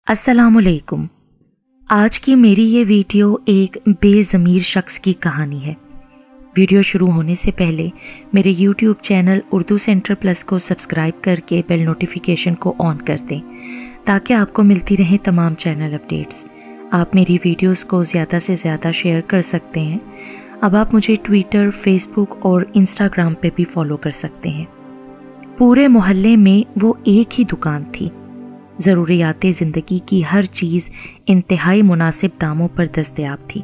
अस्सलामुअलैकुम। आज की मेरी ये वीडियो एक बेज़मीर शख्स की कहानी है। वीडियो शुरू होने से पहले मेरे YouTube channel Urdu centre plus को सब्सक्राइब करके बेल नोटिफिकेशन को ऑन कर दें ताकि आपको मिलती रहें तमाम चैनल अपडेट्स। आप मेरी वीडियोस को ज़्यादा से ज़्यादा शेयर कर सकते हैं। अब आप मुझे ट्विटर, फेसबुक और इंस्टाग्राम पे भी फॉलो कर सकते हैं। पूरे मोहल्ले में वो एक ही दुकान थी। ज़रूरियाते ज़िंदगी की हर चीज़ इंतहाई मुनासिब दामों पर दस्तयाब थी।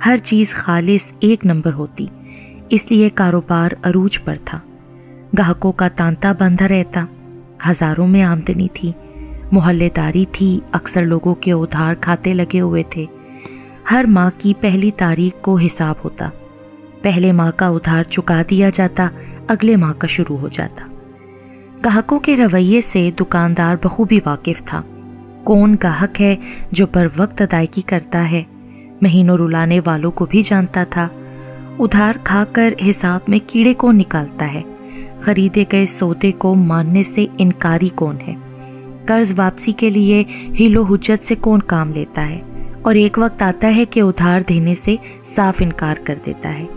हर चीज़ खालिस एक नंबर होती, इसलिए कारोबार अरूज पर था। ग्राहकों का तांता बंधा रहता, हज़ारों में आमदनी थी, मोहल्लेदारी थी, अक्सर लोगों के उधार खाते लगे हुए थे। हर माह की पहली तारीख को हिसाब होता। पहले माह का उधार चुका दिया जाता, अगले माह का शुरू हो जाता। ग्राहकों के रवैये से दुकानदार बखूबी वाकिफ था। कौन ग्राहक है जो बर वक्त अदायगी करता है, महीनों रुलाने वालों को भी जानता था। उधार खाकर हिसाब में कीड़े कौन निकालता है, खरीदे गए सौदे को मानने से इनकारी कौन है, कर्ज वापसी के लिए हिलो हुज्जत से कौन काम लेता है, और एक वक्त आता है कि उधार देने से साफ इनकार कर देता है।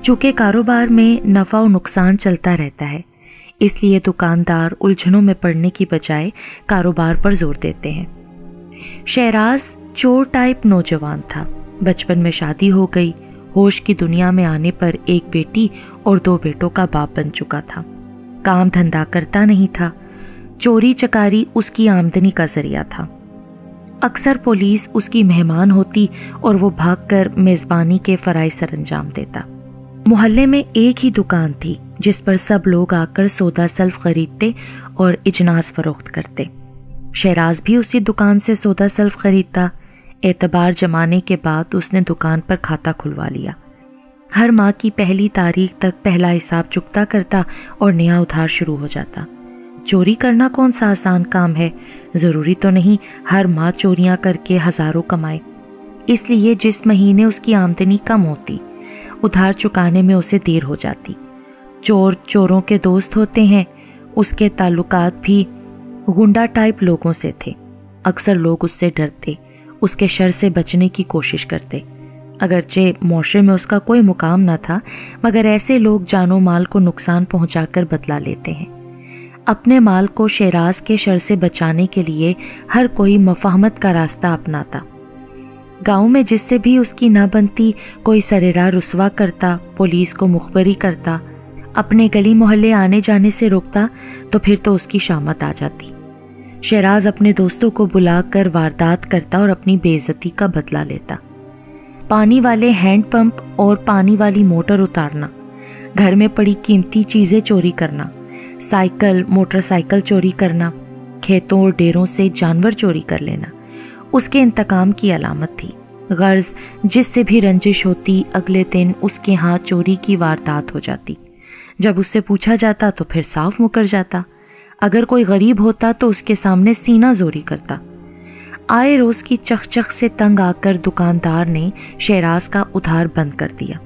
चूँकि कारोबार में नफ़ा और नुकसान चलता रहता है, इसलिए दुकानदार उलझनों में पड़ने की बजाय कारोबार पर जोर देते हैं। शहराज चोर टाइप नौजवान था। बचपन में शादी हो गई, होश की दुनिया में आने पर एक बेटी और 2 बेटों का बाप बन चुका था। काम धंधा करता नहीं था, चोरी चकारी उसकी आमदनी का जरिया था। अक्सर पुलिस उसकी मेहमान होती और वो भागकर मेज़बानी के फराइज सरंजाम देता। मोहल्ले में एक ही दुकान थी जिस पर सब लोग आकर सौदा सल्फ खरीदते और इजनास फरोख्त करते। शहराज भी उसी दुकान से सौदा सल्फ खरीदता। एतबार जमाने के बाद उसने दुकान पर खाता खुलवा लिया। हर माह की पहली तारीख तक पहला हिसाब चुकता करता और नया उधार शुरू हो जाता। चोरी करना कौन सा आसान काम है, ज़रूरी तो नहीं हर माह चोरियां करके हज़ारों कमाए। इसलिए जिस महीने उसकी आमदनी कम होती, उधार चुकाने में उसे देर हो जाती। चोर चोरों के दोस्त होते हैं, उसके ताल्लुकात भी गुंडा टाइप लोगों से थे। अक्सर लोग उससे डरते, उसके शर से बचने की कोशिश करते। अगरचे मुआशरे में उसका कोई मुकाम न था, मगर ऐसे लोग जानो माल को नुकसान पहुंचाकर बदला लेते हैं। अपने माल को शहराज के शर से बचाने के लिए हर कोई मफाहमत का रास्ता अपनाता। गांव में जिससे भी उसकी ना बनती, कोई सरेरा रुसवा करता, पुलिस को मुखबरी करता, अपने गली मोहल्ले आने जाने से रोकता, तो फिर तो उसकी शामत आ जाती। शहराज अपने दोस्तों को बुलाकर वारदात करता और अपनी बेइज्जती का बदला लेता। पानी वाले हैंड पंप और पानी वाली मोटर उतारना, घर में पड़ी कीमती चीज़ें चोरी करना, साइकिल मोटरसाइकिल चोरी करना, खेतों और डेरों से जानवर चोरी कर लेना उसके इंतकाम की अलामत थी। गर्ज जिससे भी रंजिश होती, अगले दिन उसके यहाँ चोरी की वारदात हो जाती। जब उससे पूछा जाता तो फिर साफ मुकर जाता। अगर कोई गरीब होता तो उसके सामने सीना जोरी करता। आए रोज की चख से तंग आकर दुकानदार ने शहराज का उधार बंद कर दिया।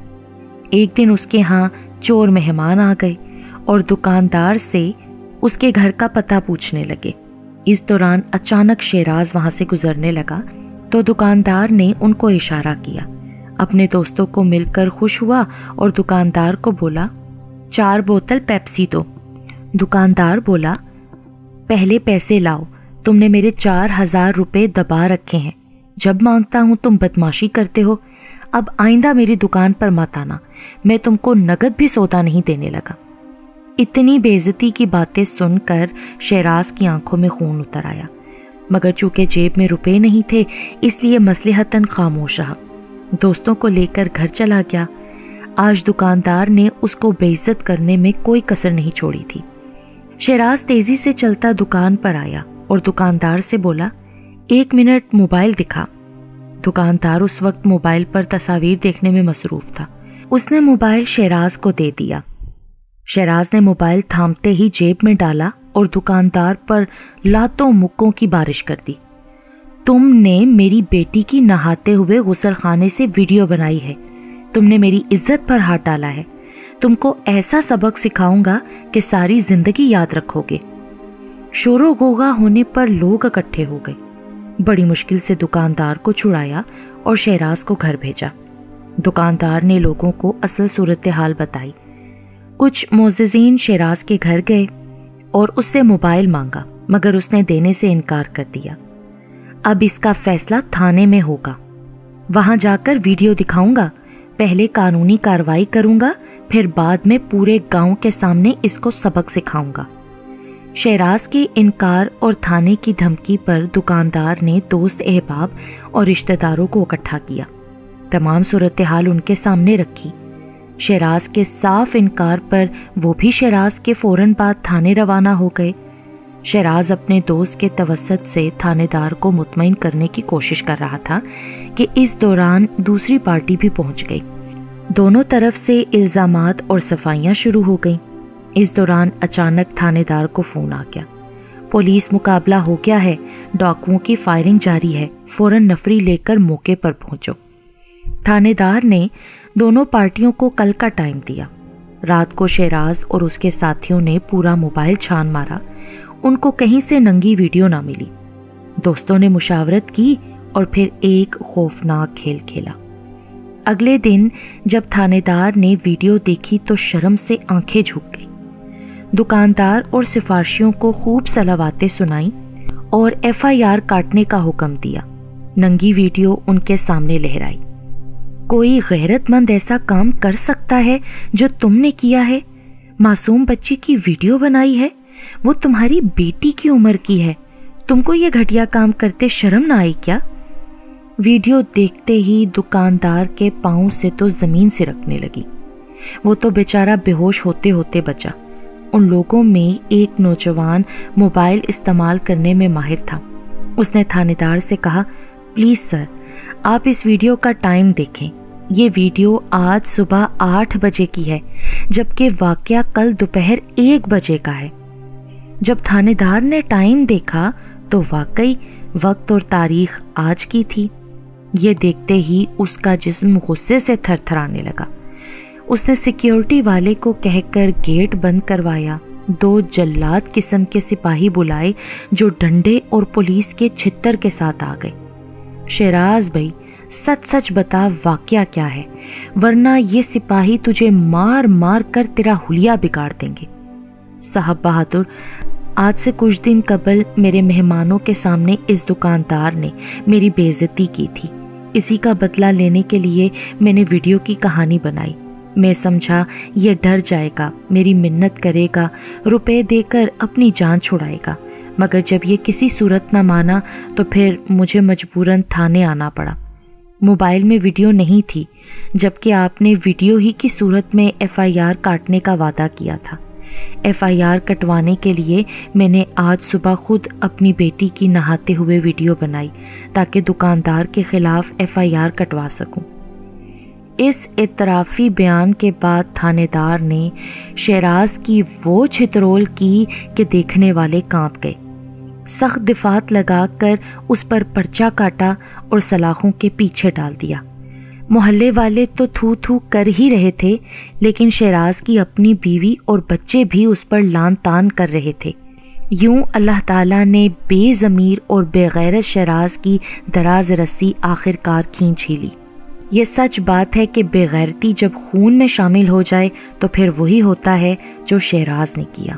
एक दिन उसके यहाँ चोर मेहमान आ गए और दुकानदार से उसके घर का पता पूछने लगे। इस दौरान अचानक शहराज वहां से गुजरने लगा तो दुकानदार ने उनको इशारा किया। अपने दोस्तों को मिलकर खुश हुआ और दुकानदार को बोला, 4 बोतल पेप्सी दो। दुकानदार बोला, पहले पैसे लाओ, तुमने मेरे 4000 रुपए दबा रखे हैं। जब मांगता हूं तुम बदमाशी करते हो। अब आइंदा मेरी दुकान पर मत आना, मैं तुमको नगद भी सौदा नहीं देने लगा। इतनी बेइज्जती की बातें सुनकर शहराज की आंखों में खून उतर आया, मगर चूंकि जेब में रुपए नहीं थे इसलिए मसलहतन खामोश रहा। दोस्तों को लेकर घर चला गया। आज दुकानदार ने उसको बेइज्जत करने में कोई कसर नहीं छोड़ी थी। शहराज तेजी से चलता दुकान पर आया और दुकानदार से बोला, 1 मिनट मोबाइल दिखा। दुकानदार उस वक्त मोबाइल पर तस्वीर देखने में मसरूफ था। उसने मोबाइल शहराज को दे दिया। शहराज ने मोबाइल थामते ही जेब में डाला और दुकानदार पर लातों मुक्कों की बारिश कर दी। तुमने मेरी बेटी की नहाते हुए गुसल खाने से वीडियो बनाई है, तुमने मेरी इज्जत पर हाथ डाला है, तुमको ऐसा सबक सिखाऊंगा कि सारी जिंदगी याद रखोगे। शोरो गोगा होने पर लोग इकट्ठे हो गए। بڑی مشکل سے دکاندار کو چھڑایا اور شہراز کو گھر بھیجا۔ دکاندار نے لوگوں کو اصل صورتحال بتائی۔ کچھ معززین شہراز کے گھر گئے اور اس سے موبائل مانگا، مگر اس نے دینے سے انکار کر دیا۔ اب اس کا فیصلہ تھانے میں ہوگا، وہاں جا کر ویڈیو دکھاؤں گا، پہلے قانونی کارروائی کروں گا، پھر بعد میں پورے گاؤں کے سامنے اس کو سبق سکھاؤں گا۔ شہراز کے انکار اور تھانے کی دھمکی پر دکاندار نے دوست احباب اور رشتہ داروں کو اکٹھا کیا، تمام صورتحال ان کے سامنے رکھی۔ شہراز کے صاف انکار پر وہ بھی شہراز کے فوراً بعد تھانے روانہ ہو گئے۔ شہراز اپنے دوست کے توسط سے تھانے دار کو مطمئن کرنے کی کوشش کر رہا تھا کہ اس دوران دوسری پارٹی بھی پہنچ گئی۔ دونوں طرف سے الزامات اور صفائیاں شروع ہو گئیں۔ اس دوران اچانک تھانے دار کو فون آ گیا، پولیس مقابلہ ہو گیا ہے، ڈاکوؤں کی فائرنگ جاری ہے، فوراً نفری لے کر موقع پر پہنچو۔ تھانے دار نے دونوں پارٹیوں کو کل کا ٹائم دیا۔ رات کو شہراز اور اس کے ساتھیوں نے پورا موبائل چھان مارا، ان کو کہیں سے ننگی ویڈیو نہ ملی۔ دوستوں نے مشاورت کی اور پھر ایک خوفناک کھیل کھیلا۔ اگلے دن جب تھانے دار نے ویڈیو دیکھی تو شرم سے آنکھیں جھک گئی۔ دکاندار اور سفارشیوں کو خوب صلواتیں سنائیں اور FIR کاٹنے کا حکم دیا۔ ننگی ویڈیو ان کے سامنے لہرائی۔ کوئی غیرت مند ایسا کام کر سکتا ہے جو تم نے کیا ہے؟ معصوم بچی کی ویڈیو بنائی ہے، وہ تمہاری بیٹی کی عمر کی ہے، تم کو یہ گھٹیا کام کرتے شرم نہ آئی کیا؟ ویڈیو دیکھتے ہی دکاندار کے پاؤں سے تو زمین سرکنے لگی۔ وہ تو بیچارہ بے ہوش ہوتے ہوتے بچا۔ ان لوگوں میں ایک نوجوان موبائل استعمال کرنے میں ماہر تھا۔ اس نے تھانے دار سے کہا، پلیز سر، آپ اس ویڈیو کا ٹائم دیکھیں، یہ ویڈیو آج صبح 8 بجے کی ہے، جبکہ واقعہ کل دوپہر 1 بجے کا ہے۔ جب تھانے دار نے ٹائم دیکھا تو واقعی وقت اور تاریخ آج کی تھی۔ یہ دیکھتے ہی اس کا جسم غصے سے تھر تھرانے لگا۔ اس نے سیکیورٹی والے کو کہہ کر گیٹ بند کروایا، 2 جلاد قسم کے سپاہی بلائے جو ڈنڈے اور پولیس کے چھتر کے ساتھ آ گئے۔ شہراز بھائی، سچ سچ بتا واقعہ کیا ہے، ورنہ یہ سپاہی تجھے مار مار کر تیرا حلیہ بگاڑ دیں گے۔ صاحب بہادر، آج سے کچھ دن قبل میرے مہمانوں کے سامنے اس دکاندار نے میری بے عزتی کی تھی، اسی کا بدلہ لینے کے لیے میں نے ویڈیو کی کہانی بنائی۔ میں سمجھا یہ ڈر جائے گا، میری منت کرے گا، روپے دے کر اپنی جان چھڑائے گا، مگر جب یہ کسی صورت نہ مانا تو پھر مجھے مجبوراً تھانے آنا پڑا۔ موبائل میں ویڈیو نہیں تھی، جبکہ آپ نے ویڈیو ہی کی صورت میں FIR کاٹنے کا وعدہ کیا تھا۔ FIR کٹوانے کے لیے میں نے آج صبح خود اپنی بیٹی کی نہاتے ہوئے ویڈیو بنائی تاکہ دکاندار کے خلاف FIR کٹوا سکوں۔ اس اعترافی بیان کے بعد تھانے دار نے شہراز کی وہ چھترول کی کہ دیکھنے والے کانپ گئے۔ سخت دفعات لگا کر اس پر پرچہ کاٹا اور سلاخوں کے پیچھے ڈال دیا۔ محلے والے تو تھو تھو کر ہی رہے تھے، لیکن شہراز کی اپنی بیوی اور بچے بھی اس پر لان تان کر رہے تھے۔ یوں اللہ تعالیٰ نے بے ضمیر اور بے غیرت شہراز کی دراز رسی آخر کار کھینچ ہی لی۔ یہ سچ بات ہے کہ بے غیرتی جب خون میں شامل ہو جائے تو پھر وہی ہوتا ہے جو شہراز نے کیا۔